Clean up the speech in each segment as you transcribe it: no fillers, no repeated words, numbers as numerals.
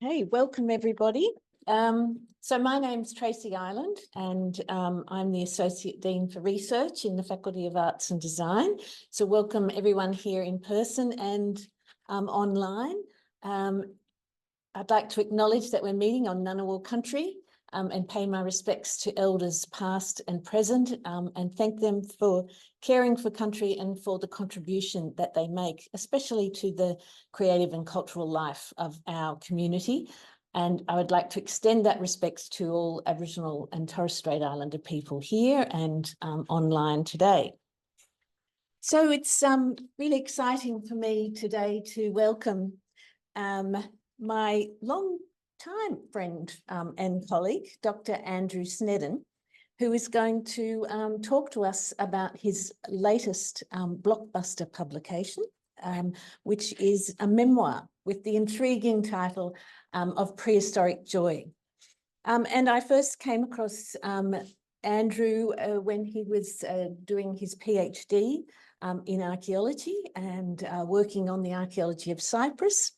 Okay, welcome everybody. So my name's Tracy Ireland and I'm the Associate Dean for Research in the Faculty of Arts and Design. So welcome everyone here in person and online. I'd like to acknowledge that we're meeting on Ngunnawal country and pay my respects to elders past and present and thank them for caring for country and for the contribution that they make, especially to the creative and cultural life of our community. And I would like to extend that respect to all Aboriginal and Torres Strait Islander people here and online today. So it's really exciting for me today to welcome my long-time friend and colleague, Dr. Andrew Sneddon, who is going to talk to us about his latest blockbuster publication, which is a memoir with the intriguing title of Prehistoric Joy. And I first came across Andrew when he was doing his PhD in archaeology and working on the archaeology of Cyprus.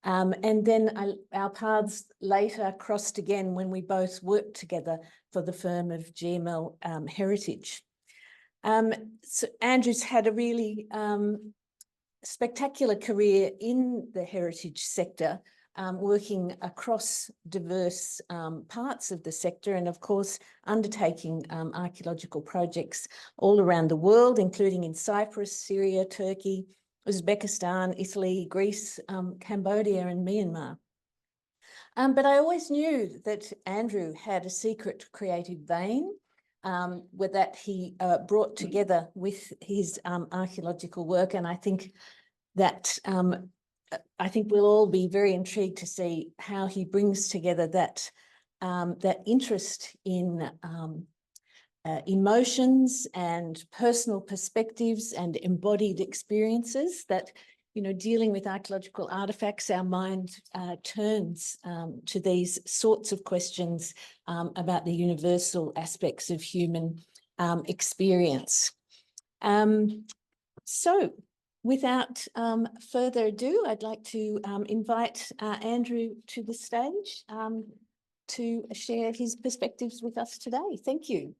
And then our paths later crossed again when we both worked together for the firm of GML Heritage. So Andrew's had a really spectacular career in the heritage sector, working across diverse parts of the sector and of course undertaking archaeological projects all around the world, including in Cyprus, Syria, Turkey, Uzbekistan, Italy, Greece, Cambodia and Myanmar. But I always knew that Andrew had a secret creative vein with that he brought together with his archaeological work. And I think that we'll all be very intrigued to see how he brings together that interest in emotions and personal perspectives and embodied experiences that, you know, dealing with archaeological artifacts, our mind turns to these sorts of questions about the universal aspects of human experience. So without further ado, I'd like to invite Andrew to the stage to share his perspectives with us today. Thank you.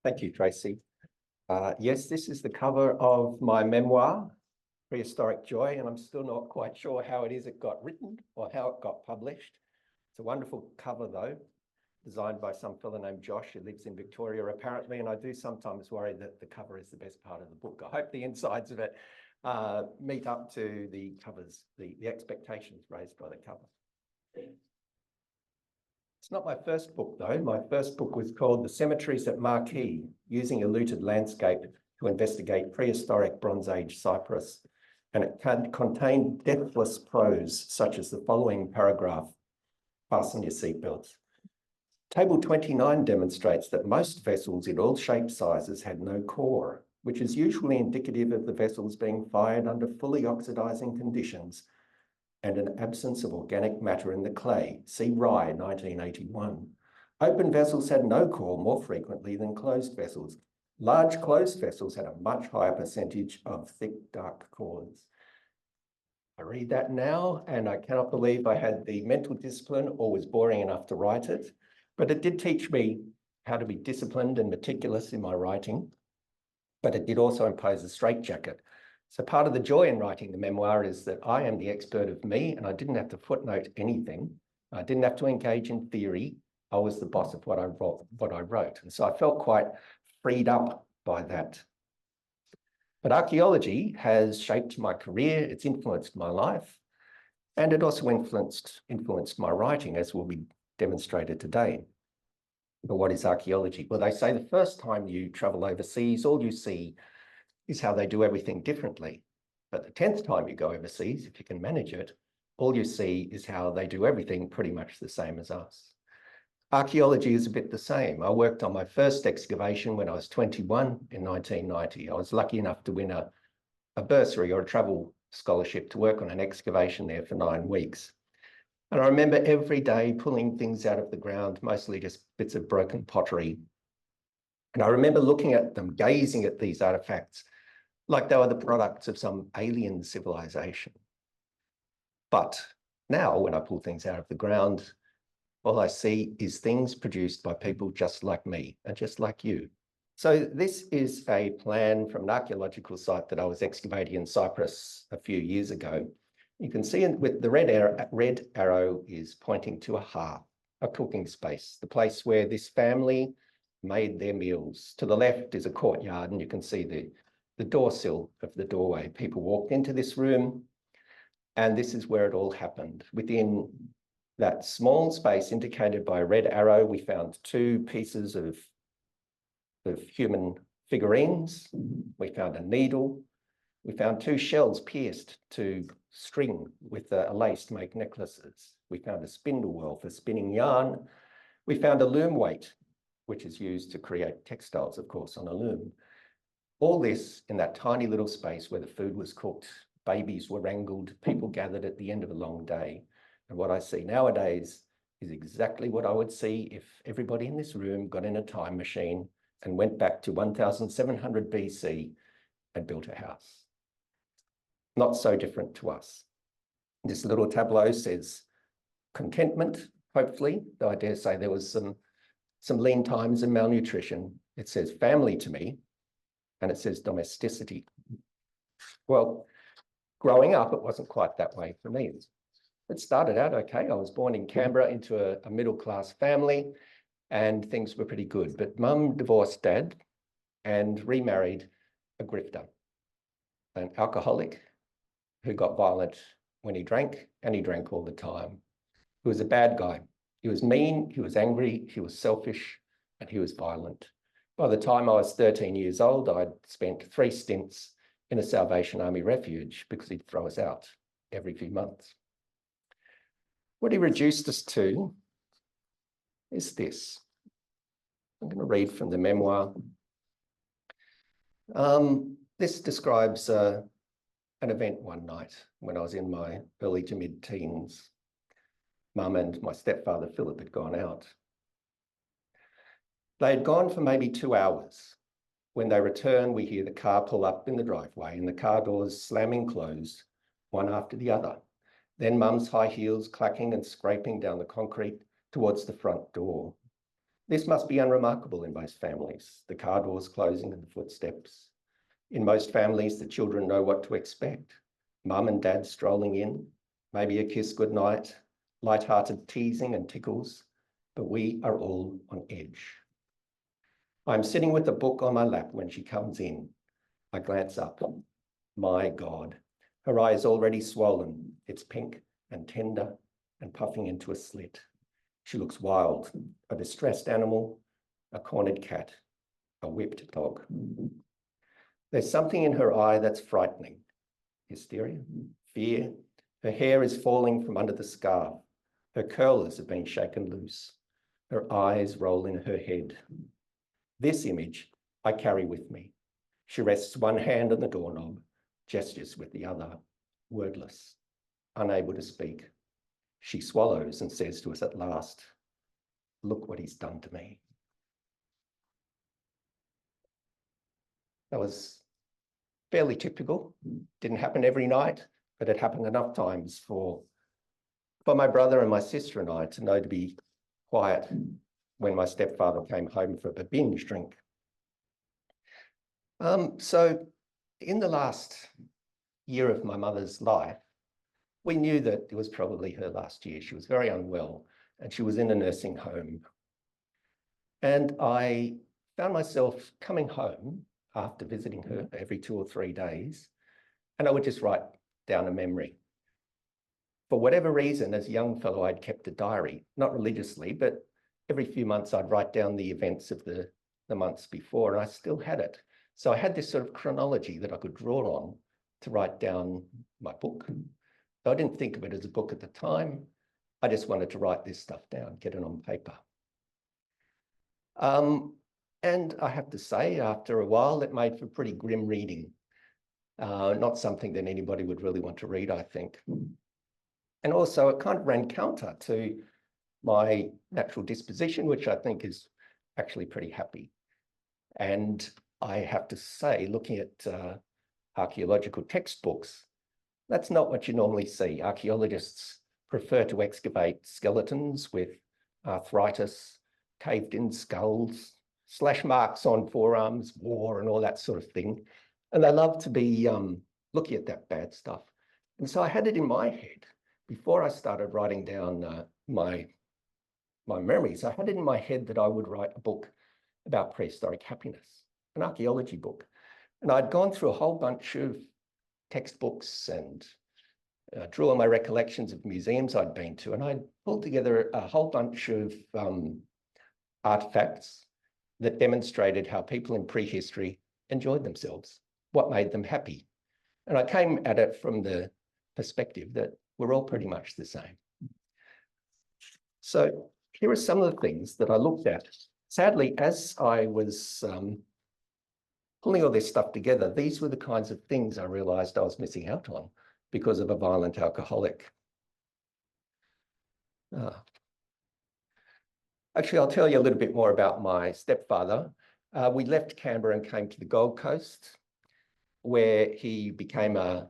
Thank you, Tracy. Yes, this is the cover of my memoir, Prehistoric Joy, and I'm still not quite sure how it got written or how it got published. It's a wonderful cover, though, designed by some fellow named Josh who lives in Victoria, apparently, and I do sometimes worry that the cover is the best part of the book. I hope the insides of it meet up to the covers, the expectations raised by the cover. It's not my first book, though. My first book was called The Cemeteries at Marquee, Using a Looted Landscape to Investigate Prehistoric Bronze Age Cyprus. And it contained deathless prose, such as the following paragraph. Fasten your seatbelts. Table 29 demonstrates that most vessels in all shapes sizes had no core, which is usually indicative of the vessels being fired under fully oxidizing conditions and an absence of organic matter in the clay. See Rye, 1981. Open vessels had no core more frequently than closed vessels. Large closed vessels had a much higher percentage of thick, dark cores. I read that now, and I cannot believe I had the mental discipline or was boring enough to write it, but it did teach me how to be disciplined and meticulous in my writing, but it did also impose a straitjacket. So part of the joy in writing the memoir is that I am the expert of me and I didn't have to footnote anything. I didn't have to engage in theory. I was the boss of what I wrote. And so I felt quite freed up by that. But archaeology has shaped my career, it's influenced my life, and it also influenced my writing, as will be demonstrated today. But what is archaeology? Well, they say the first time you travel overseas, all you see is how they do everything differently. But the 10th time you go overseas, if you can manage it, all you see is how they do everything pretty much the same as us. Archaeology is a bit the same. I worked on my first excavation when I was 21 in 1990. I was lucky enough to win a bursary or a travel scholarship to work on an excavation there for 9 weeks. And I remember every day pulling things out of the ground, mostly just bits of broken pottery. And I remember looking at them, gazing at these artifacts, like they were the products of some alien civilization. But now when I pull things out of the ground, all I see is things produced by people just like me and just like you. So this is a plan from an archaeological site that I was excavating in Cyprus a few years ago. You can see with the red arrow is pointing to a hearth, a cooking space, the place where this family made their meals. To the left is a courtyard, and you can see the door sill of the doorway. People walked into this room, and this is where it all happened. Within that small space indicated by a red arrow, we found 2 pieces of human figurines. We found a needle. We found 2 shells pierced to string with a lace to make necklaces. We found a spindle wheel for spinning yarn. We found a loom weight, which is used to create textiles, of course, on a loom. All this in that tiny little space where the food was cooked, babies were wrangled, people gathered at the end of a long day. And what I see nowadays is exactly what I would see if everybody in this room got in a time machine and went back to 1700 BC and built a house. Not so different to us. This little tableau says contentment, hopefully, though I dare say there was some lean times and malnutrition. It says family to me, and it says domesticity. Well, growing up, it wasn't quite that way for me. It started out okay. I was born in Canberra into a middle-class family, and things were pretty good. But mum divorced dad and remarried a grifter, an alcoholic who got violent when he drank, and he drank all the time. He was a bad guy. He was mean, he was angry, he was selfish, and he was violent. By the time I was 13 years old, I'd spent 3 stints in a Salvation Army refuge because he'd throw us out every few months. What he reduced us to is this. I'm going to read from the memoir. This describes an event one night when I was in my early to mid-teens. Mum and my stepfather, Philip, had gone out. They had gone for maybe 2 hours. When they returned, we hear the car pull up in the driveway and the car doors slamming closed, one after the other. Then Mum's high heels clacking and scraping down the concrete towards the front door. This must be unremarkable in most families, the car doors closing and the footsteps. In most families, the children know what to expect. Mum and dad strolling in, maybe a kiss goodnight, light-hearted teasing and tickles, but we are all on edge. I'm sitting with a book on my lap when she comes in. I glance up. My God, her eye is already swollen. It's pink and tender and puffing into a slit. She looks wild, a distressed animal, a cornered cat, a whipped dog. There's something in her eye that's frightening. Hysteria, fear. Her hair is falling from under the scarf. Her curlers have been shaken loose. Her eyes roll in her head. This image I carry with me. She rests one hand on the doorknob, gestures with the other, wordless, unable to speak. She swallows and says to us at last, "Look what he's done to me." That was fairly typical. Didn't happen every night, but it happened enough times for my brother and my sister and I to know to be quiet when my stepfather came home for a binge drink. So in the last year of my mother's life, we knew that it was probably her last year. She was very unwell and she was in a nursing home. And I found myself coming home after visiting her every 2 or 3 days, and I would just write down a memory. For whatever reason, as a young fellow, I'd kept a diary, not religiously, but every few months I'd write down the events of the months before, and I still had it. So I had this sort of chronology that I could draw on to write down my book. So I didn't think of it as a book at the time. I just wanted to write this stuff down, get it on paper. And I have to say, after a while, it made for pretty grim reading. Not something that anybody would really want to read, I think. And also it kind of ran counter to my natural disposition, which I think is actually pretty happy. And I have to say, looking at archaeological textbooks, that's not what you normally see. Archaeologists prefer to excavate skeletons with arthritis, caved-in skulls, slash marks on forearms, war and all that sort of thing. And they love to be looking at that bad stuff. And so I had it in my head, before I started writing down my memories, I had it in my head that I would write a book about prehistoric happiness, an archaeology book. And I'd gone through a whole bunch of textbooks and drew on my recollections of museums I'd been to, and I'd pulled together a whole bunch of artifacts that demonstrated how people in prehistory enjoyed themselves, what made them happy. And I came at it from the perspective that we're all pretty much the same. So here are some of the things that I looked at. Sadly, as I was pulling all this stuff together, these were the kinds of things I realized I was missing out on because of a violent alcoholic. Actually, I'll tell you a little bit more about my stepfather. We left Canberra and came to the Gold Coast, where he became a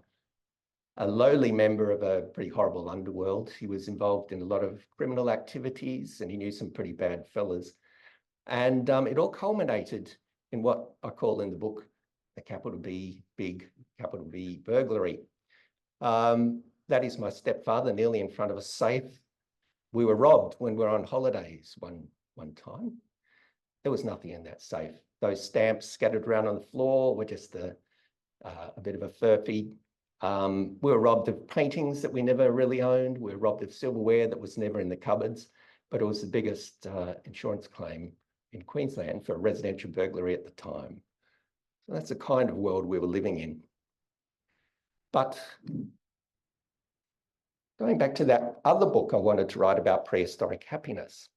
lowly member of a pretty horrible underworld. He was involved in a lot of criminal activities and he knew some pretty bad fellas. And it all culminated in what I call in the book, a capital B, big, capital B burglary. That is my stepfather nearly in front of a safe. We were robbed when we were on holidays one time. There was nothing in that safe. Those stamps scattered around on the floor were just a bit of a furphy. We were robbed of paintings that we never really owned. We were robbed of silverware that was never in the cupboards, but it was the biggest insurance claim in Queensland for a residential burglary at the time. So that's the kind of world we were living in. But going back to that other book I wanted to write about prehistoric happiness,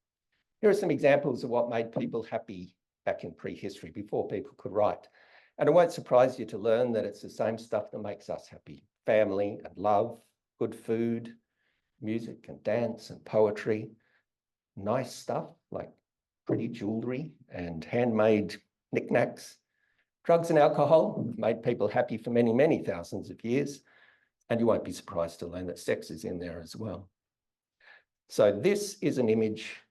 here are some examples of what made people happy back in prehistory, before people could write. And it won't surprise you to learn that it's the same stuff that makes us happy. Family and love, good food, music and dance and poetry, nice stuff like pretty jewelry and handmade knickknacks. Drugs and alcohol made people happy for many, many thousands of years. And you won't be surprised to learn that sex is in there as well. So this is an image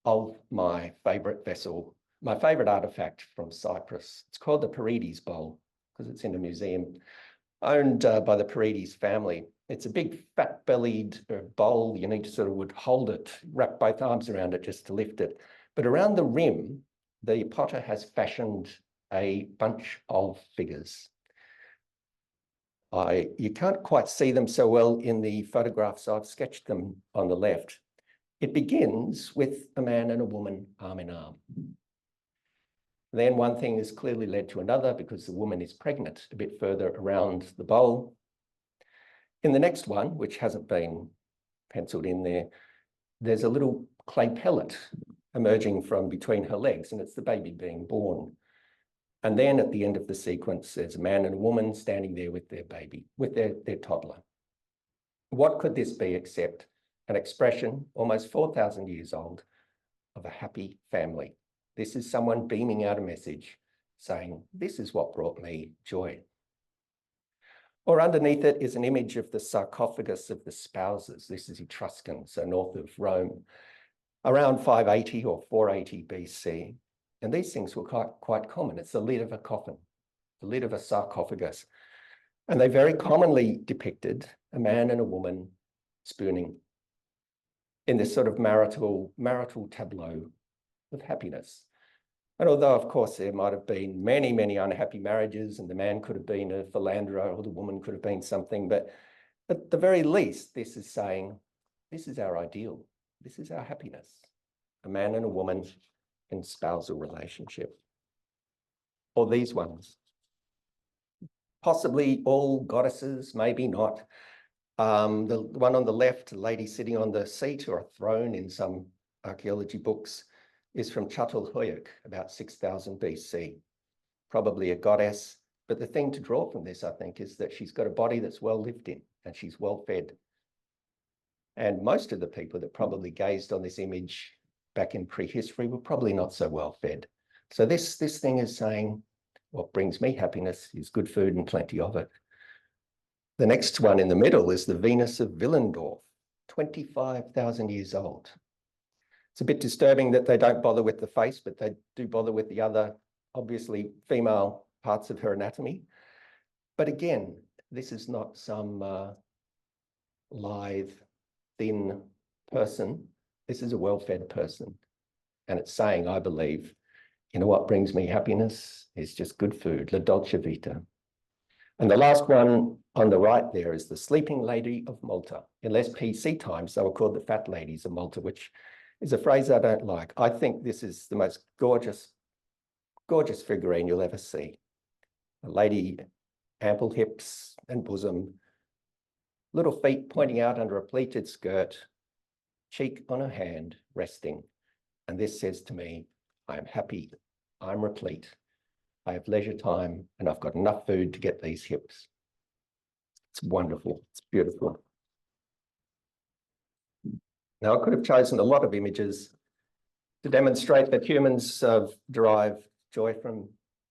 of my favorite vessel, my favorite artifact from Cyprus. It's called the Paredes bowl because it's in a museum owned by the Paredes family. It's a big fat-bellied bowl. You need to sort of would hold it, wrap both arms around it just to lift it. But around the rim, the potter has fashioned a bunch of figures. You can't quite see them so well in the photographs. I've sketched them on the left. It begins with a man and a woman arm in arm. Then one thing has clearly led to another because the woman is pregnant a bit further around the bowl. In the next one, which hasn't been penciled in there, there's a little clay pellet emerging from between her legs, and it's the baby being born. And then at the end of the sequence, there's a man and a woman standing there with their baby, with their toddler. What could this be except an expression almost 4,000 years old of a happy family? This is someone beaming out a message saying, this is what brought me joy. Or underneath it is an image of the sarcophagus of the spouses. This is Etruscan, so north of Rome, around 580 or 480 BC. And these things were quite common. It's the lid of a coffin, the lid of a sarcophagus. And they very commonly depicted a man and a woman spooning in this sort of marital tableau of happiness. And although, of course, there might have been many, many unhappy marriages, and the man could have been a philanderer or the woman could have been something, but at the very least, this is saying, this is our ideal. This is our happiness. A man and a woman in spousal relationship. Or these ones. Possibly all goddesses, maybe not. The one on the left, a lady sitting on the seat or a throne in some archaeology books, is from Çatalhöyük, about 6000 BC. Probably a goddess. But the thing to draw from this, I think, is that she's got a body that's well lived in and she's well fed. And most of the people that probably gazed on this image back in prehistory were probably not so well fed. So this thing is saying, What brings me happiness is good food and plenty of it. The next one in the middle is the Venus of Willendorf, 25,000 years old. It's a bit disturbing that they don't bother with the face, but they do bother with the other, obviously female parts of her anatomy. But again, this is not some lithe, thin person. This is a well-fed person. And it's saying, I believe, you know what brings me happiness is just good food, la dolce vita. And the last one on the right there is the sleeping lady of Malta. In less PC times, they were called the fat ladies of Malta, which is a phrase I don't like. I think this is the most gorgeous, gorgeous figurine you'll ever see. A lady, ample hips and bosom, little feet pointing out under a pleated skirt, cheek on her hand, resting. And this says to me, I am happy, I'm replete, I have leisure time, and I've got enough food to get these hips. It's wonderful, it's beautiful. Now, I could have chosen a lot of images to demonstrate that humans derive joy from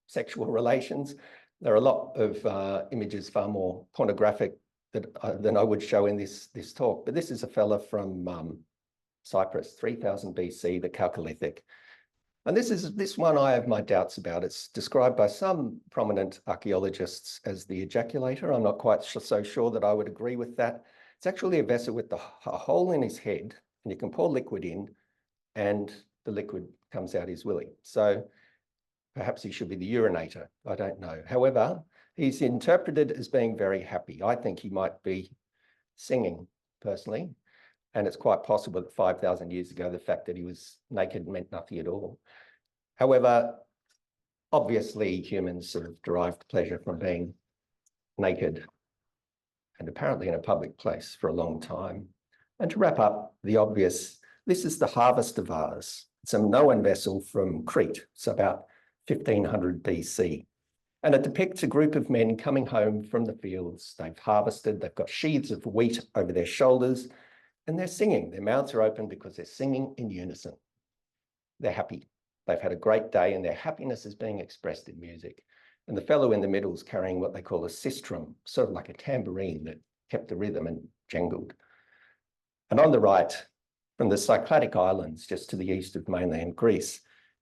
sexual relations. There are a lot of images far more pornographic than I would show in this talk, but this is a fella from Cyprus, 3000 BC, the Chalcolithic. And this one I have my doubts about. It's described by some prominent archaeologists as the ejaculator. I'm not quite so sure that I would agree with that. It's actually a vessel with a hole in his head, and you can pour liquid in, and the liquid comes out his willy. So perhaps he should be the urinator. I don't know. However, he's interpreted as being very happy. I think he might be singing, personally. And it's quite possible that 5,000 years ago, the fact that he was naked meant nothing at all. However, obviously humans sort of derived pleasure from being naked and apparently in a public place for a long time. And to wrap up the obvious, this is the harvester vase. It's a Minoan vessel from Crete. It's about 1500 BC. And it depicts a group of men coming home from the fields. They've harvested, they've got sheaves of wheat over their shoulders, and they're singing. Their mouths are open because they're singing in unison. They're happy. They've had a great day, and their happiness is being expressed in music. And the fellow in the middle is carrying what they call a sistrum, sort of like a tambourine that kept the rhythm and jangled. And on the right, from the Cycladic Islands, just to the east of mainland Greece,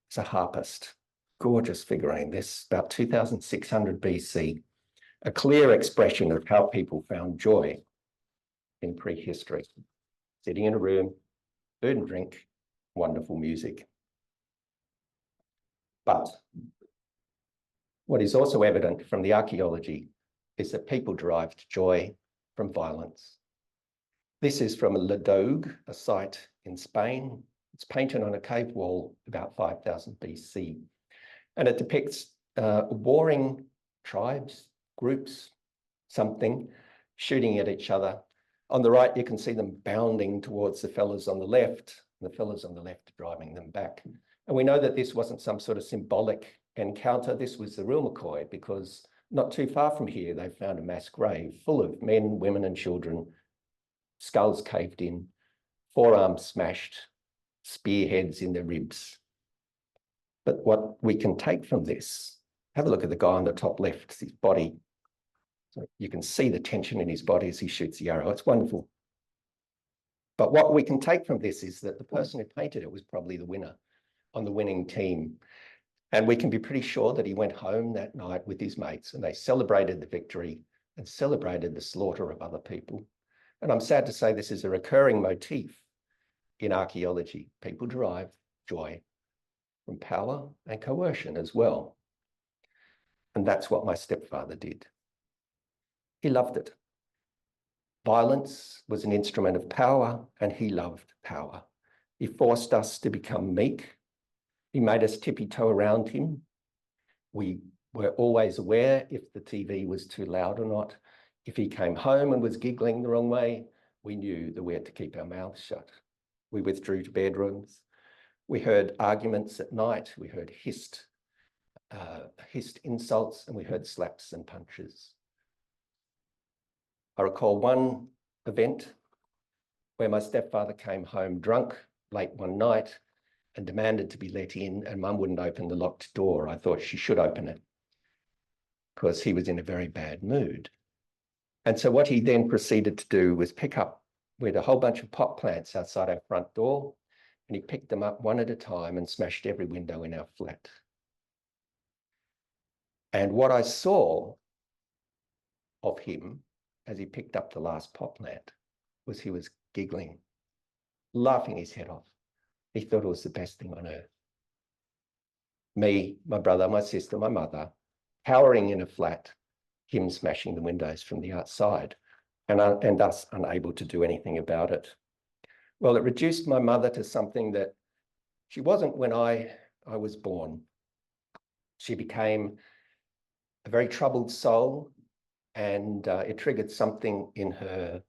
is a harpist. Gorgeous figurine. This about 2600 BC, a clear expression of how people found joy in prehistory. Sitting in a room, food and drink, wonderful music. But what is also evident from the archaeology is that people derived joy from violence. This is from Le Dogue, a site in Spain. It's painted on a cave wall about 5000 BC. And it depicts warring tribes, groups, something, shooting at each other. On the right, you can see them bounding towards the fellas on the left, and the fellas on the left driving them back. And we know that this wasn't some sort of symbolic encounter. This was the real McCoy, because not too far from here, they found a mass grave full of men, women, and children, skulls caved in, forearms smashed, spearheads in their ribs. But what we can take from this, have a look at the guy on the top left, his body. So you can see the tension in his body as he shoots the arrow. It's wonderful. But what we can take from this is that the person who painted it was probably the winner on the winning team. And we can be pretty sure that he went home that night with his mates, and they celebrated the victory and celebrated the slaughter of other people. And I'm sad to say this is a recurring motif in archaeology. People derive joy from power and coercion as well. And that's what my stepfather did. He loved it. Violence was an instrument of power, and he loved power. He forced us to become meek. He made us tippy-toe around him. We were always aware if the TV was too loud or not. If he came home and was giggling the wrong way, we knew that we had to keep our mouths shut. We withdrew to bedrooms. We heard arguments at night. We heard hissed insults, and we heard slaps and punches. I recall one event where my stepfather came home drunk late one night and demanded to be let in, and Mum wouldn't open the locked door. I thought she should open it. because he was in a very bad mood. And so what he then proceeded to do was pick up, we had a whole bunch of pot plants outside our front door, and he picked them up one at a time and smashed every window in our flat. And what I saw of him as he picked up the last pot plant was he was giggling, laughing his head off. He thought it was the best thing on earth. Me, my brother, my sister, my mother, cowering in a flat, him smashing the windows from the outside, and us unable to do anything about it. Well, it reduced my mother to something that she wasn't when I was born. She became a very troubled soul, and it triggered something in her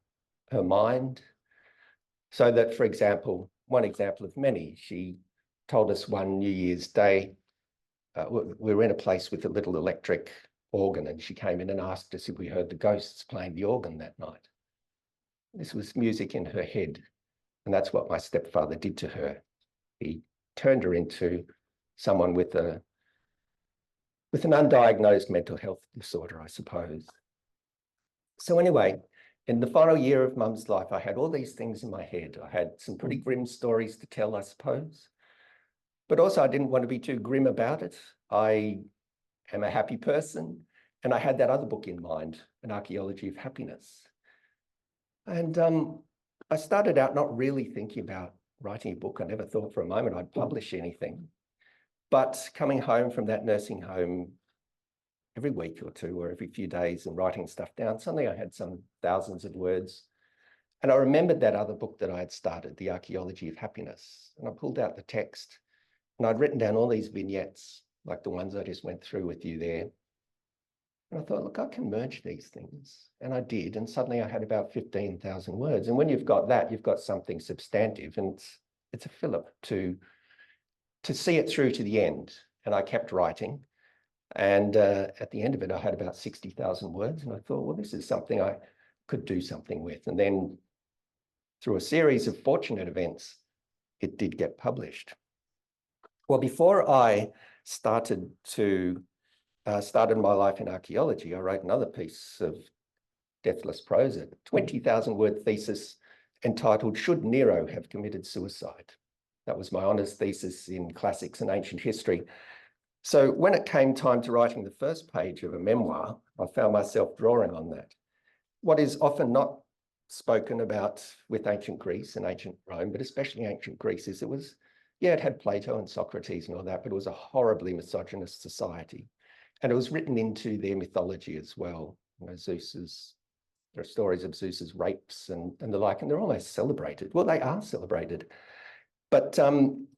mind. So that, for example, one example of many, she told us one New Year's Day, we were in a place with a little electric organ, and she came in and asked us if we heard the ghosts playing the organ that night. This was music in her head, and that's what my stepfather did to her. He turned her into someone with an undiagnosed mental health disorder, I suppose. So anyway, in the final year of Mum's life, I had all these things in my head. I had some pretty grim stories to tell, I suppose. But also I didn't want to be too grim about it. I am a happy person. And I had that other book in mind, An Archaeology of Happiness. And I started out not really thinking about writing a book. I never thought for a moment I'd publish anything. But coming home from that nursing home every week or two or every few days and writing stuff down, suddenly I had some thousands of words. And I remembered that other book that I had started, The Archaeology of Happiness. And I pulled out the text, and I'd written down all these vignettes, like the ones I just went through with you there. And I thought, look, I can merge these things. And I did. And suddenly I had about 15,000 words. And when you've got that, you've got something substantive. And it's a fillip to see it through to the end. And I kept writing. And at the end of it, I had about 60,000 words. And I thought, well, this is something I could do something with. And then through a series of fortunate events, it did get published. Well, before I started my life in archaeology, I wrote another piece of deathless prose, a 20,000 word thesis entitled, Should Nero Have Committed Suicide? That was my honours thesis in classics and ancient history. So when it came time to writing the first page of a memoir, I found myself drawing on that. What is often not spoken about with ancient Greece and ancient Rome, but especially ancient Greece, is it had Plato and Socrates and all that, but it was a horribly misogynist society. And it was written into their mythology as well. You know, there are stories of Zeus's rapes and the like, and they're almost celebrated. Well, they are celebrated. But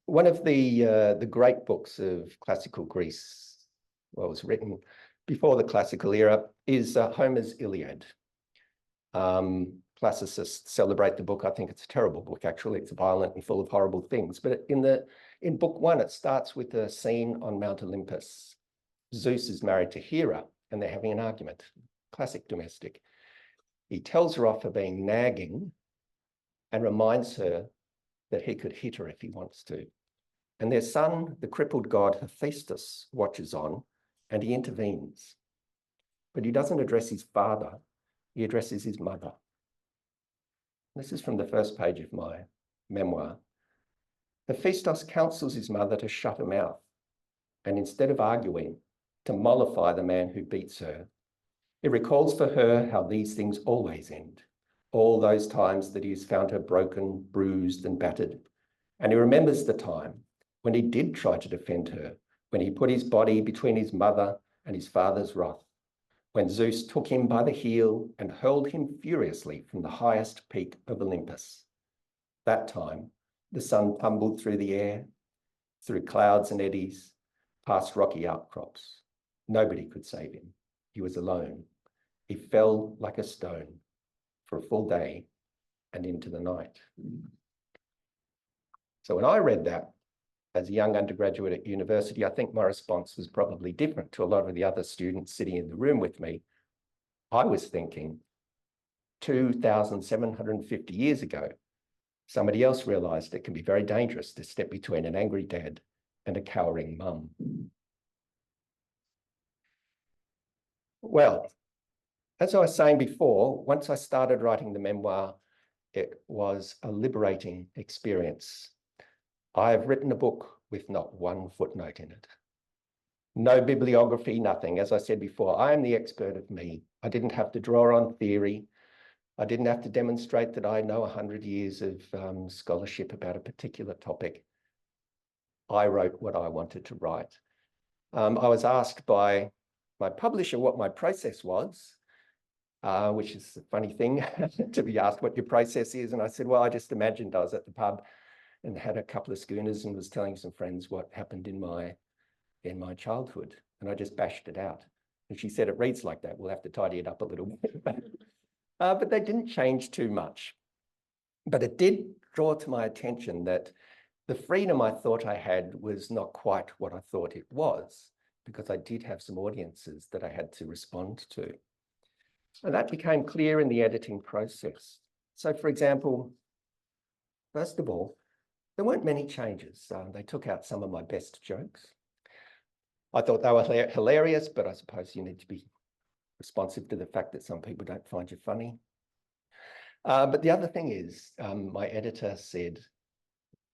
one of the great books of classical Greece, well, was written before the classical era, is Homer's Iliad. Classicists celebrate the book. I think it's a terrible book, actually. It's violent and full of horrible things. But in book one, it starts with a scene on Mount Olympus. Zeus is married to Hera, and they're having an argument. Classic domestic. He tells her off for being nagging and reminds her that he could hit her if he wants to. And their son, the crippled god Hephaestus, watches on, and he intervenes. But he doesn't address his father, he addresses his mother. This is from the first page of my memoir. Hephaestus counsels his mother to shut her mouth, and instead of arguing, to mollify the man who beats her. He recalls for her how these things always end, all those times that he has found her broken, bruised, and battered. And he remembers the time when he did try to defend her, when he put his body between his mother and his father's wrath, when Zeus took him by the heel and hurled him furiously from the highest peak of Olympus. That time, the sun tumbled through the air, through clouds and eddies, past rocky outcrops. Nobody could save him. He was alone. He fell like a stone for a full day and into the night. So when I read that as a young undergraduate at university, I think my response was probably different to a lot of the other students sitting in the room with me. I was thinking 2,750 years ago, somebody else realized it can be very dangerous to step between an angry dad and a cowering mum. Well, as I was saying before, once I started writing the memoir, it was a liberating experience. I have written a book with not one footnote in it. No bibliography, nothing. As I said before, I am the expert of me. I didn't have to draw on theory. I didn't have to demonstrate that I know 100 years of scholarship about a particular topic. I wrote what I wanted to write. I was asked by my publisher what my process was, which is a funny thing to be asked what your process is. And I said, well, I just imagined I was at the pub and had a couple of schooners and was telling some friends what happened in my childhood. And I just bashed it out. And she said, it reads like that. We'll have to tidy it up a little bit. But they didn't change too much. But it did draw to my attention that the freedom I thought I had was not quite what I thought it was, because I did have some audiences that I had to respond to. And that became clear in the editing process. So, for example, first of all, there weren't many changes. They took out some of my best jokes. I thought they were hilarious, but I suppose you need to be responsive to the fact that some people don't find you funny. But the other thing is, my editor said,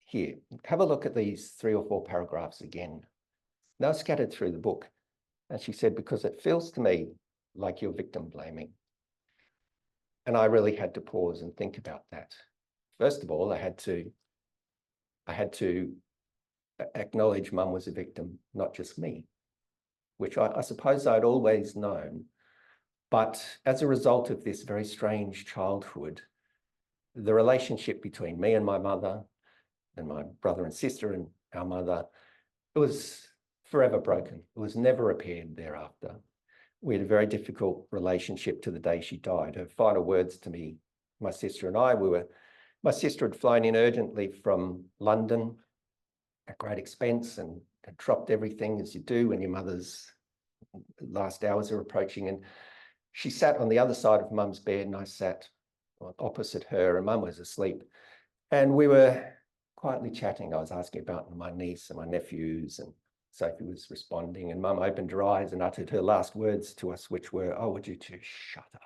here, have a look at these 3 or 4 paragraphs again. They're scattered through the book. And she said, because it feels to me like you're victim blaming. And I really had to pause and think about that. First of all, I had to acknowledge Mum was a victim, not just me, which I suppose I'd always known. But as a result of this very strange childhood, the relationship between me and my mother and my brother and sister and our mother, it was forever broken. It was never repaired thereafter. We had a very difficult relationship to the day she died. Her final words to me, my sister and I, my sister had flown in urgently from London at great expense and had dropped everything, as you do when your mother's last hours are approaching. And she sat on the other side of Mum's bed and I sat opposite her, and Mum was asleep. And we were quietly chatting. I was asking about my niece and my nephews, and Sophie was responding, and Mum opened her eyes and uttered her last words to us, which were, oh, would you two shut up?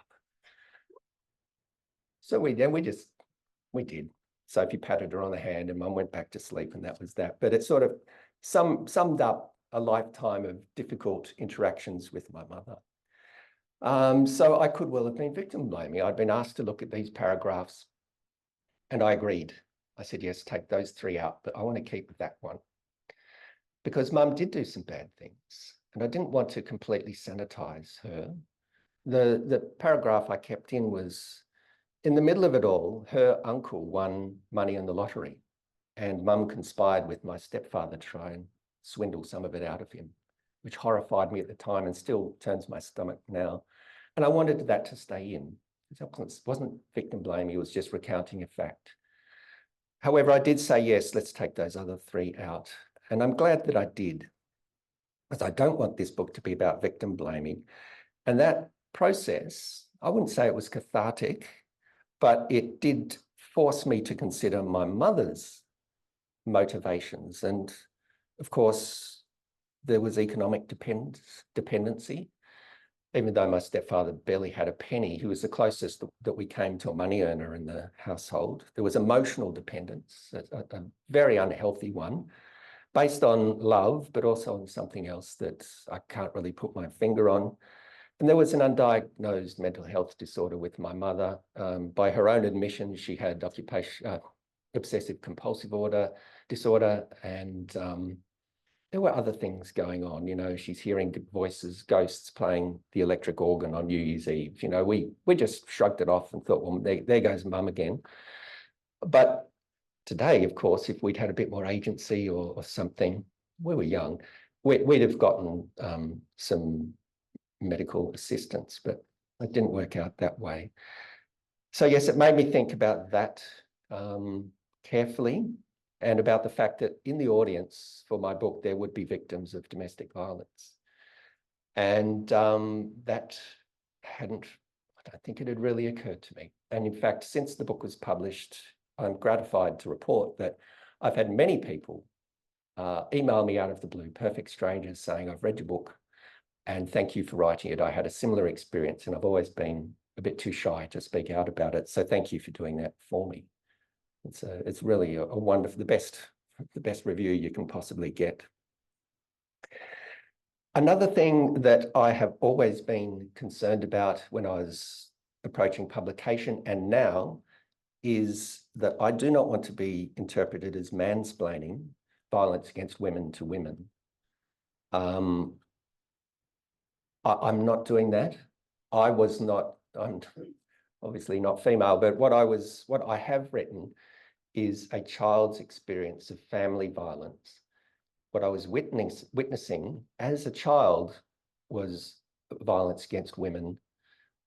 So we did. Sophie patted her on the hand and Mum went back to sleep, and that was that. But it sort of summed up a lifetime of difficult interactions with my mother. So I could well have been victim blaming. I'd been asked to look at these paragraphs and I agreed. I said, yes, take those 3 out, but I want to keep that one. Because Mum did do some bad things and I didn't want to completely sanitize her. The paragraph I kept in was, in the middle of it all, her uncle won money in the lottery and Mum conspired with my stepfather to try and swindle some of it out of him, which horrified me at the time and still turns my stomach now. And I wanted that to stay in. It wasn't victim blaming, it was just recounting a fact. However, I did say, yes, let's take those other 3 out. And I'm glad that I did, because I don't want this book to be about victim blaming. And that process, I wouldn't say it was cathartic, but it did force me to consider my mother's motivations. And of course, there was economic dependency. Even though my stepfather barely had a penny, he was the closest that we came to a money earner in the household. There was emotional dependence, a very unhealthy one, based on love, but also on something else that I can't really put my finger on. And there was an undiagnosed mental health disorder with my mother. By her own admission, she had obsessive compulsive disorder, and there were other things going on. You know, she's hearing voices, ghosts playing the electric organ on New Year's Eve. You know, we just shrugged it off and thought, well, there goes Mum again. But today, of course, if we'd had a bit more agency or something, we were young, we'd have gotten some medical assistance, but it didn't work out that way. So yes, it made me think about that carefully, and about the fact that in the audience for my book, there would be victims of domestic violence. And that I don't think it had really occurred to me. And in fact, since the book was published, I'm gratified to report that I've had many people email me out of the blue, perfect strangers, saying, I've read your book. And thank you for writing it. I had a similar experience and I've always been a bit too shy to speak out about it. So thank you for doing that for me. It's really a wonderful, the best review you can possibly get. Another thing that I have always been concerned about when I was approaching publication and now is that I do not want to be interpreted as mansplaining violence against women to women. I'm not doing that. I'm obviously not female, but what I have written is a child's experience of family violence. What I was witnessing as a child was violence against women.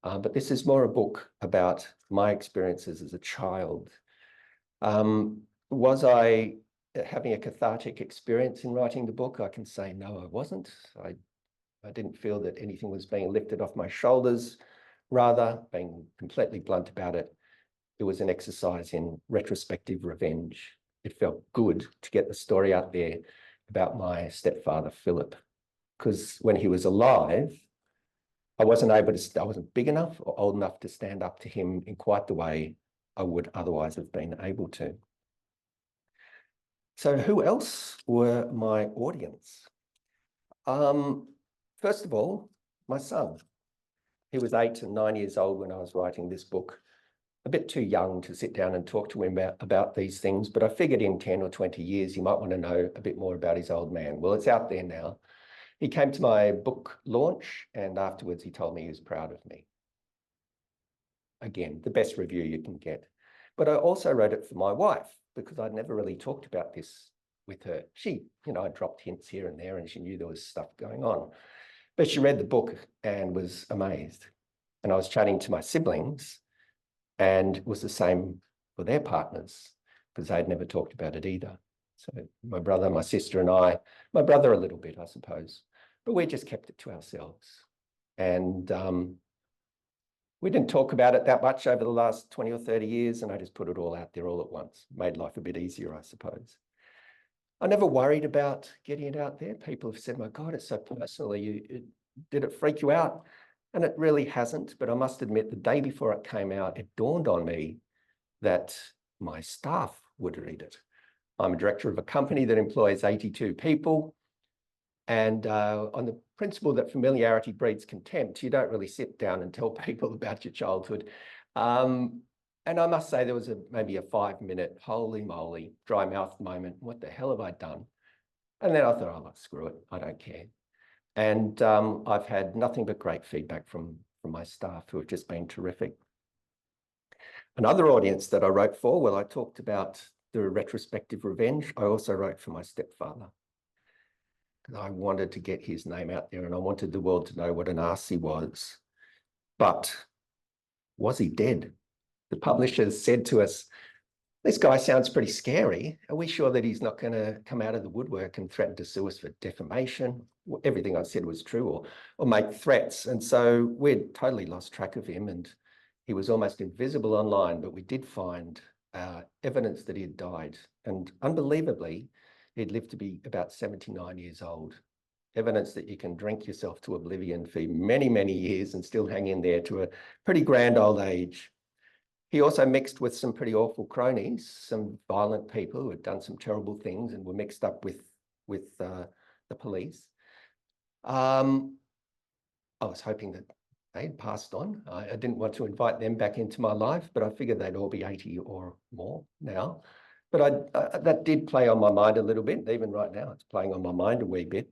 But this is more a book about my experiences as a child. Was I having a cathartic experience in writing the book? I can say, no, I wasn't. I didn't feel that anything was being lifted off my shoulders. Rather, being completely blunt about it, it was an exercise in retrospective revenge. It felt good to get the story out there about my stepfather, Philip, because when he was alive, I wasn't big enough or old enough to stand up to him in quite the way I would otherwise have been able to. So who else were my audience? First of all, my son. He was 8 and 9 years old when I was writing this book. A bit too young to sit down and talk to him about these things, but I figured in 10 or 20 years, he might want to know a bit more about his old man. Well, it's out there now. He came to my book launch and afterwards he told me he was proud of me. Again, the best review you can get. But I also wrote it for my wife because I'd never really talked about this with her. She, I dropped hints here and there and she knew there was stuff going on. But she read the book and was amazed. And I was chatting to my siblings and it was the same for their partners because they'd never talked about it either. So my brother, my sister and I, my brother a little bit, I suppose, but we just kept it to ourselves. And we didn't talk about it that much over the last 20 or 30 years, and I just put it all out there all at once. Made life a bit easier, I suppose. I never worried about getting it out there. People have said, my God, it's so personal. Did it freak you out? And it really hasn't, but I must admit the day before it came out, it dawned on me that my staff would read it. I'm a director of a company that employs 82 people. And on the principle that familiarity breeds contempt, you don't really sit down and tell people about your childhood. And I must say there was maybe a 5-minute, holy moly, dry mouth moment. What the hell have I done? And then I thought, oh, screw it, I don't care. And I've had nothing but great feedback from my staff who have just been terrific. Another audience that I wrote for, well, I talked about the retrospective revenge. I also wrote for my stepfather. I wanted to get his name out there and I wanted the world to know what an arse he was. But was he dead? The publishers said to us, this guy sounds pretty scary. Are we sure that he's not going to come out of the woodwork and threaten to sue us for defamation? Everything I said was true or make threats. And so we'd totally lost track of him and he was almost invisible online, but we did find evidence that he had died. And unbelievably, he'd lived to be about 79 years old. Evidence that you can drink yourself to oblivion for many, many years and still hang in there to a pretty grand old age. He also mixed with some pretty awful cronies, some violent people who had done some terrible things and were mixed up with the police. I was hoping that they'd passed on. I didn't want to invite them back into my life, but I figured they'd all be 80 or more now. But that did play on my mind a little bit. Even right now, it's playing on my mind a wee bit.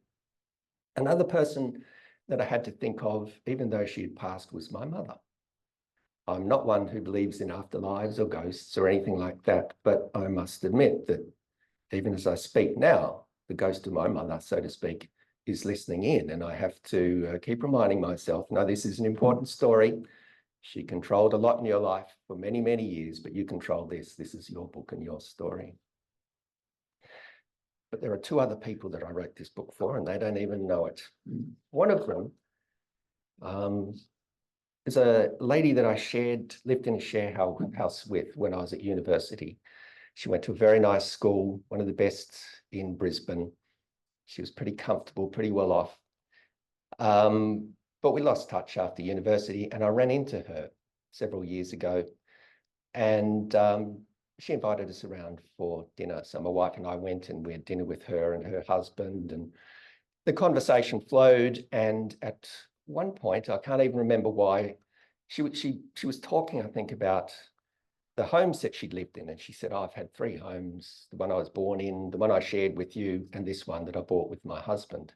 Another person that I had to think of, even though she had passed, was my mother. I'm not one who believes in afterlives or ghosts or anything like that, but I must admit that even as I speak now, the ghost of my mother, so to speak, is listening in, and I have to keep reminding myself, no, this is an important story. She controlled a lot in your life for many, many years, but you control this. This is your book and your story. But there are 2 other people that I wrote this book for, and they don't even know it. One of them is a lady that I lived in a share house with when I was at university. She went to a very nice school, one of the best in Brisbane. She was pretty comfortable, pretty well off. But we lost touch after university, and I ran into her several years ago, and she invited us around for dinner. So my wife and I went, and we had dinner with her and her husband, and the conversation flowed. And at one point, I can't even remember why, she was talking, I think, about the homes that she'd lived in. And she said, oh, I've had 3 homes, the one I was born in, the one I shared with you, and this one that I bought with my husband.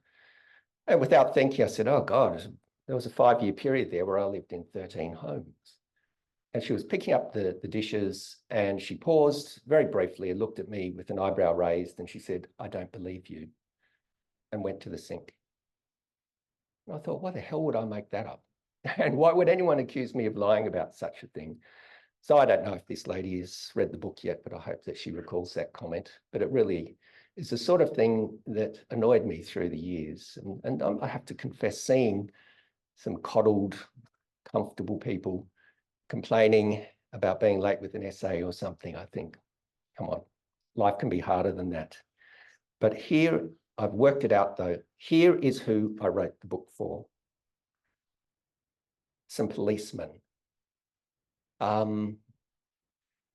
And without thinking, I said, oh God, there was a 5-year period there where I lived in 13 homes. And she was picking up the dishes, and she paused very briefly and looked at me with an eyebrow raised, and she said, I don't believe you, and went to the sink. And I thought, why the hell would I make that up? And why would anyone accuse me of lying about such a thing? So I don't know if this lady has read the book yet, but I hope that she recalls that comment. But it really is the sort of thing that annoyed me through the years. And I have to confess, seeing some coddled, comfortable people complaining about being late with an essay or something, I think, come on, life can be harder than that. But here, I've worked it out though. Here is who I wrote the book for. Some policemen.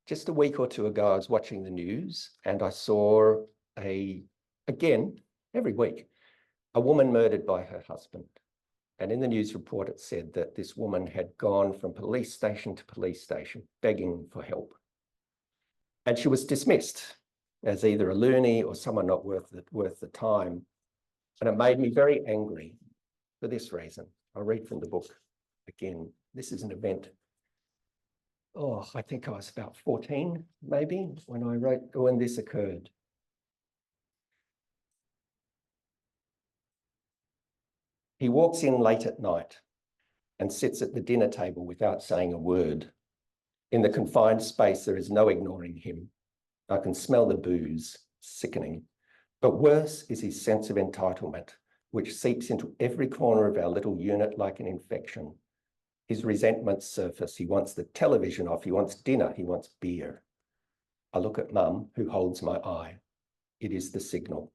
Just a week or two ago, I was watching the news, and I saw again, every week, a woman murdered by her husband. And in the news report, it said that this woman had gone from police station to police station, begging for help. And she was dismissed as either a loony or someone not worth the time. And it made me very angry for this reason. I'll read from the book again. This is an event. Oh, I think I was about 14, maybe, when this occurred. He walks in late at night and sits at the dinner table without saying a word. In the confined space, there is no ignoring him. I can smell the booze, sickening. But worse is his sense of entitlement, which seeps into every corner of our little unit like an infection. His resentments surface. He wants the television off. He wants dinner. He wants beer. I look at Mum, who holds my eye. It is the signal.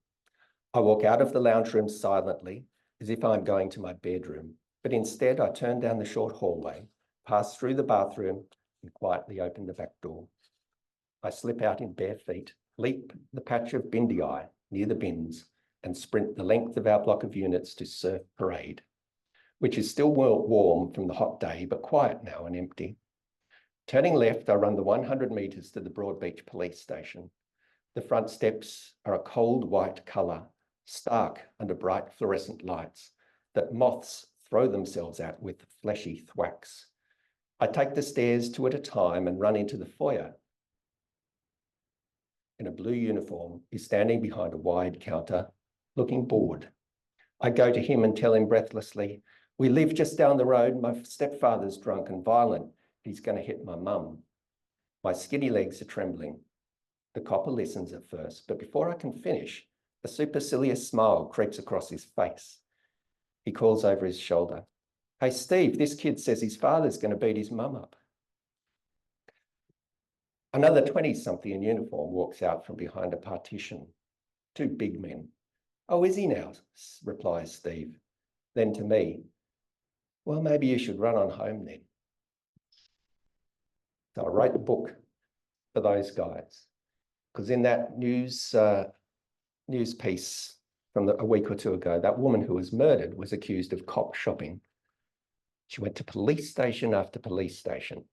I walk out of the lounge room silently, as if I'm going to my bedroom, but instead I turn down the short hallway, pass through the bathroom, and quietly open the back door. I slip out in bare feet, leap the patch of bindi eye near the bins, and sprint the length of our block of units to Surf Parade, which is still warm from the hot day, but quiet now and empty. Turning left, I run the 100 metres to the Broadbeach police station. The front steps are a cold white colour, stark under bright fluorescent lights that moths throw themselves at with fleshy thwacks. I take the stairs 2 at a time and run into the foyer. In a blue uniform, he's standing behind a wide counter, looking bored. I go to him and tell him breathlessly, we live just down the road. My stepfather's drunk and violent. He's going to hit my mum. My skinny legs are trembling. The copper listens at first, but before I can finish, a supercilious smile creeps across his face. He calls over his shoulder. Hey, Steve, this kid says his father's going to beat his mum up. Another 20-something in uniform walks out from behind a partition. 2 big men. Oh, is he now? Replies Steve. Then to me, well, maybe you should run on home then. So I wrote the book for those guys, because in that news piece from a week or 2 ago, that woman who was murdered was accused of cop shopping. She went to police station after police station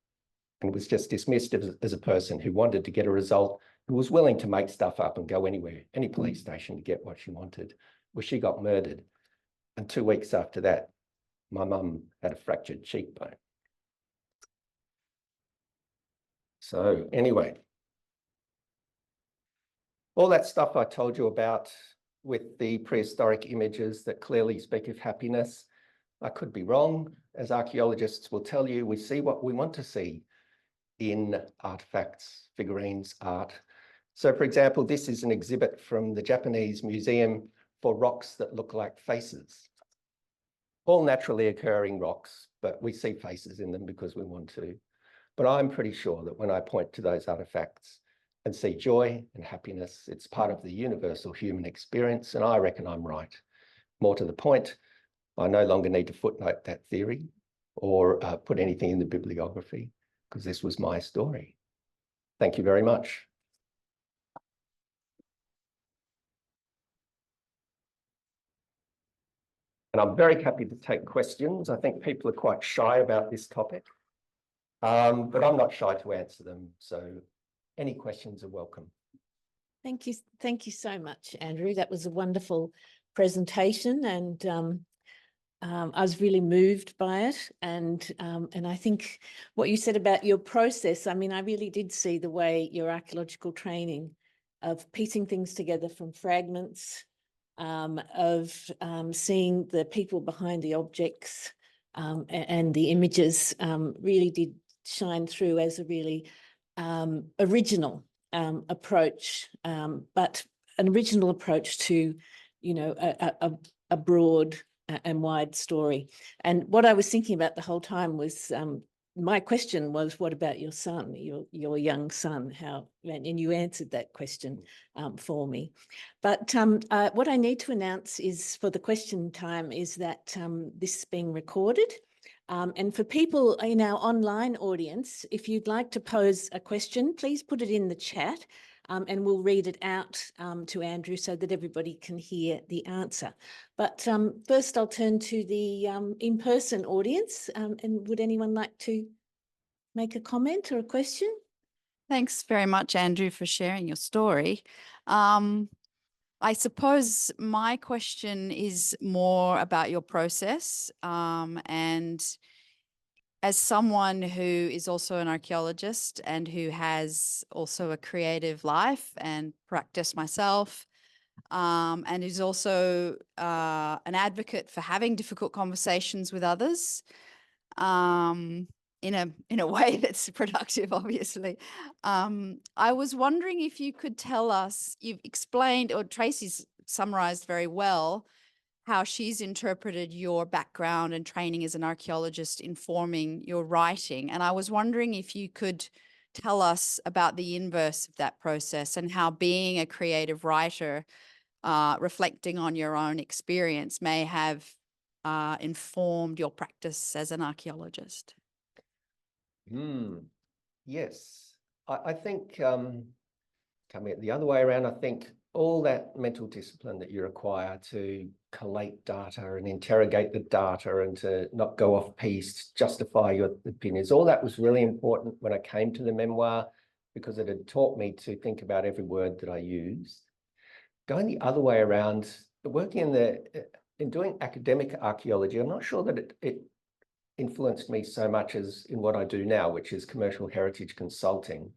and was just dismissed as a person who wanted to get a result, who was willing to make stuff up and go anywhere, any police station to get what she wanted. Well, she got murdered. And 2 weeks after that, my mum had a fractured cheekbone. So anyway, all that stuff I told you about with the prehistoric images that clearly speak of happiness, I could be wrong. As archaeologists will tell you, we see what we want to see in artifacts, figurines, art. So for example, this is an exhibit from the Japanese Museum for rocks that look like faces. All naturally occurring rocks, but we see faces in them because we want to. But I'm pretty sure that when I point to those artifacts and see joy and happiness, it's part of the universal human experience, and I reckon I'm right. More to the point, I no longer need to footnote that theory or put anything in the bibliography, because this was my story. Thank you very much. And I'm very happy to take questions. I think people are quite shy about this topic, but I'm not shy to answer them. So any questions are welcome. Thank you. Thank you so much, Andrew. That was a wonderful presentation, and I was really moved by it. And I think what you said about your process, I mean, I really did see the way your archaeological training of piecing things together from fragments, of seeing the people behind the objects and the images really did shine through as a really original approach, but an original approach to, you know, a broad and wide story. And what I was thinking about the whole time was, my question was, what about your son, your young son? How, and you answered that question for me. But what I need to announce is, for the question time, is that this is being recorded. And for people in our online audience, if you'd like to pose a question, please put it in the chat, and we'll read it out to Andrew so that everybody can hear the answer. But first I'll turn to the in-person audience. And would anyone like to make a comment or a question? Thanks very much, Andrew, for sharing your story. I suppose my question is more about your process, and as someone who is also an archaeologist and who has also a creative life and practice myself, and is also an advocate for having difficult conversations with others, in a way that's productive, obviously. I was wondering if you could tell us, you've explained, or Tracy's summarized very well, how she's interpreted your background and training as an archaeologist informing your writing. And I was wondering if you could tell us about the inverse of that process, and how being a creative writer, reflecting on your own experience, may have informed your practice as an archaeologist. Yes, I think coming the other way around, I think all that mental discipline that you require to collate data and interrogate the data and to not go off piece, justify your opinions, all that was really important when I came to the memoir, because it had taught me to think about every word that I used. Going the other way around, working in doing academic archaeology, I'm not sure that it influenced me so much as in what I do now, which is commercial heritage consulting,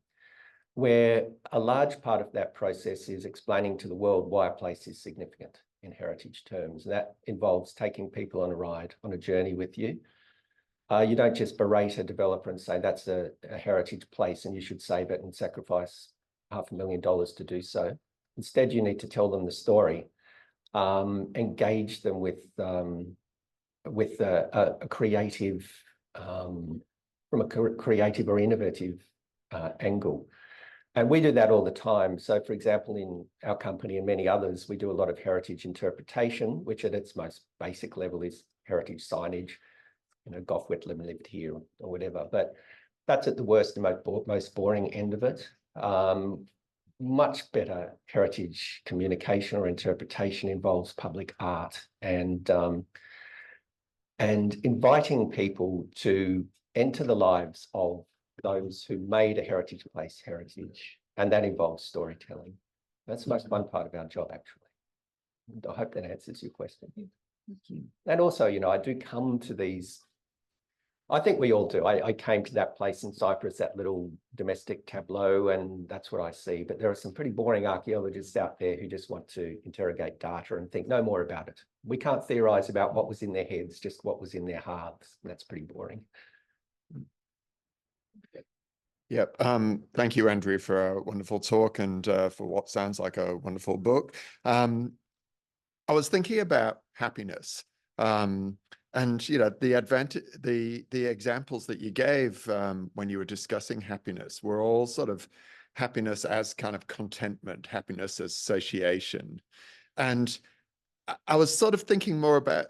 where a large part of that process is explaining to the world why a place is significant in heritage terms. And that involves taking people on a ride, on a journey with you. You don't just berate a developer and say that's a heritage place and you should save it and sacrifice $500,000 to do so. Instead, you need to tell them the story, engage them with a creative, from a creative or innovative angle. And we do that all the time. So, for example, in our company and many others, we do a lot of heritage interpretation, which at its most basic level is heritage signage. You know, Gough Whitlam lived here or whatever. But that's at the worst and most boring end of it. Much better heritage communication or interpretation involves public art and inviting people to enter the lives of those who made a heritage place heritage, and that involves storytelling. That's the most fun part of our job, actually. I hope that answers your question. Thank you. And also, you know, I do come to these, I think we all do. I came to that place in Cyprus, that little domestic tableau, and that's what I see. But there are some pretty boring archaeologists out there who just want to interrogate data and think no more about it. We can't theorize about what was in their heads, just what was in their hearts. That's pretty boring. Yep. Thank you, Andrew, for a wonderful talk and for what sounds like a wonderful book. I was thinking about happiness, and you know, the examples that you gave when you were discussing happiness were all sort of happiness as kind of contentment, happiness as satiation, and I was sort of thinking more about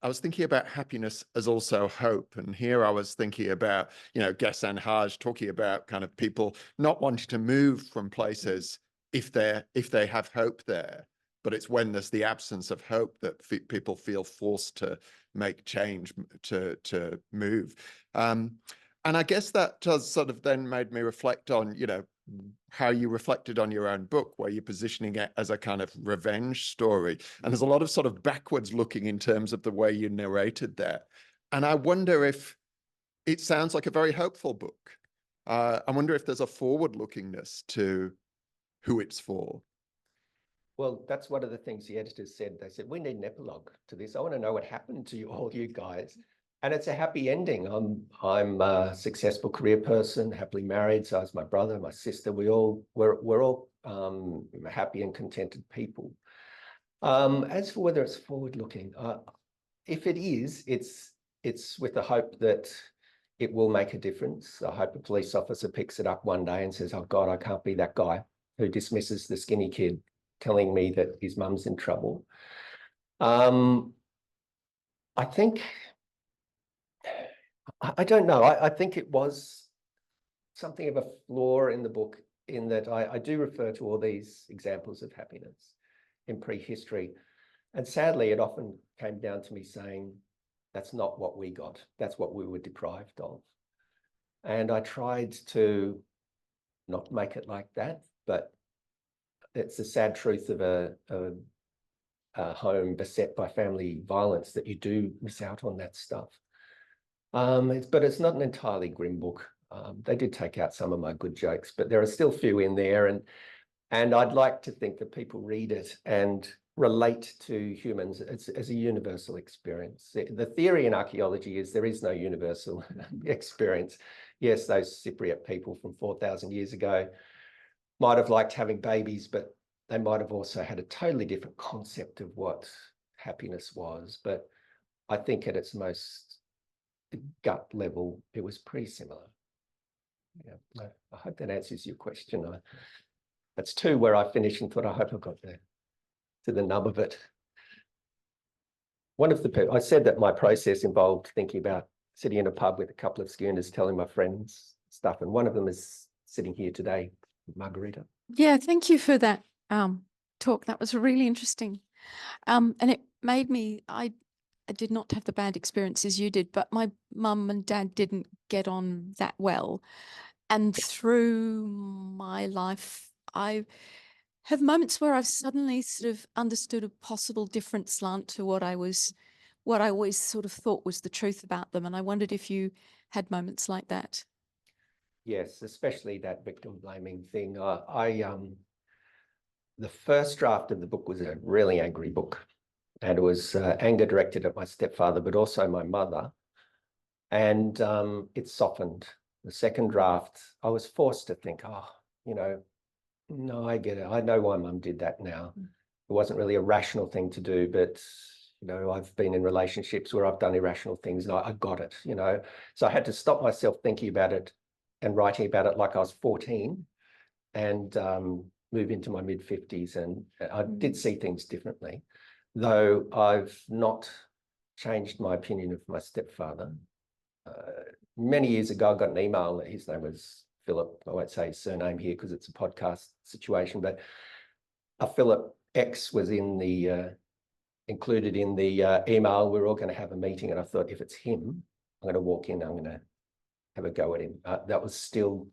I was thinking about happiness as also hope. And here I was thinking about, Guess and Haj talking about kind of people not wanting to move from places if they have hope there. But it's when there's the absence of hope that people feel forced to make change, to move. And I guess that does sort of then made me reflect on, how you reflected on your own book, where you're positioning it as a kind of revenge story. And there's a lot of sort of backwards looking in terms of the way you narrated that. And I wonder if it sounds like a very hopeful book. I wonder if there's a forward lookingness to who it's for. Well, that's one of the things the editors said. They said, we need an epilogue to this. I want to know what happened to all you guys. And it's a happy ending. I'm a successful career person, happily married. So is my brother, my sister. We're all happy and contented people. As for whether it's forward-looking, if it is, it's with the hope that it will make a difference. I hope a police officer picks it up one day and says, "Oh God, I can't be that guy who dismisses the skinny kid telling me that his mum's in trouble." I think. I don't know. I think it was something of a flaw in the book, in that I do refer to all these examples of happiness in prehistory. And sadly, it often came down to me saying, that's not what we got. That's what we were deprived of. And I tried to not make it like that, but it's the sad truth of a home beset by family violence that you do miss out on that stuff. But it's not an entirely grim book. They did take out some of my good jokes, but there are still few in there. And I'd like to think that people read it and relate to humans as a universal experience. The theory in archaeology is there is no universal experience. Yes, those Cypriot people from 4,000 years ago might have liked having babies, but they might have also had a totally different concept of what happiness was. But I think at its most gut level, it was pretty similar. Yeah, I hope that answers your question. That's two where I finished and thought, I hope I got to the nub of it. One of the people, I said that my process involved thinking about sitting in a pub with a couple of schooners, telling my friends stuff, and one of them is sitting here today, Margarita. Yeah, thank you for that talk. That was really interesting. And it made me, I did not have the bad experiences you did, but my mum and dad didn't get on that well. And through my life, I have moments where I've suddenly sort of understood a possible different slant to what I always sort of thought was the truth about them. And I wondered if you had moments like that. Yes, especially that victim blaming thing. The first draft of the book was a really angry book. And it was anger directed at my stepfather, but also my mother. And it softened. The second draft, I was forced to think, no, I get it. I know why Mum did that now. It wasn't really a rational thing to do, but, I've been in relationships where I've done irrational things and I got it, So I had to stop myself thinking about it and writing about it like I was 14 and move into my mid-50s. And I did see things differently. Though I've not changed my opinion of my stepfather. Many years ago, I got an email. His name was Philip. I won't say his surname here because it's a podcast situation, but Philip X was included in the email. We were all going to have a meeting, and I thought, if it's him, I'm going to walk in. I'm going to have a go at him. That was still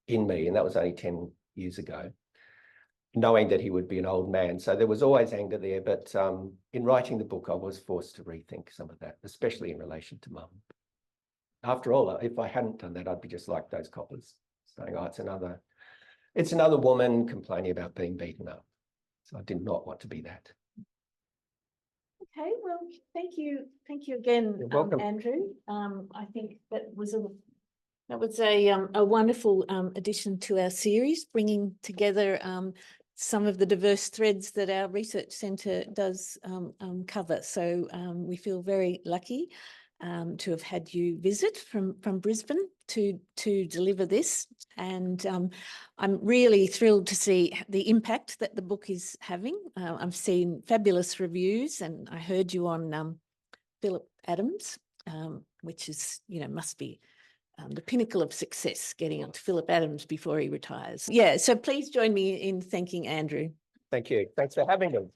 in me, and that was only 10 years ago, knowing that he would be an old man. So there was always anger there. But in writing the book, I was forced to rethink some of that, especially in relation to Mum. After all, if I hadn't done that, I'd be just like those coppers, saying, oh, it's another woman complaining about being beaten up. So I did not want to be that. Okay, well, thank you again, You're welcome. Andrew. I think that was a wonderful addition to our series, bringing together some of the diverse threads that our research centre does cover. So we feel very lucky to have had you visit from Brisbane to deliver this. And I'm really thrilled to see the impact that the book is having. I've seen fabulous reviews, and I heard you on Philip Adams, which is, must be the pinnacle of success, getting onto Philip Adams before he retires. Yeah, so please join me in thanking Andrew. Thank you. Thanks for having me.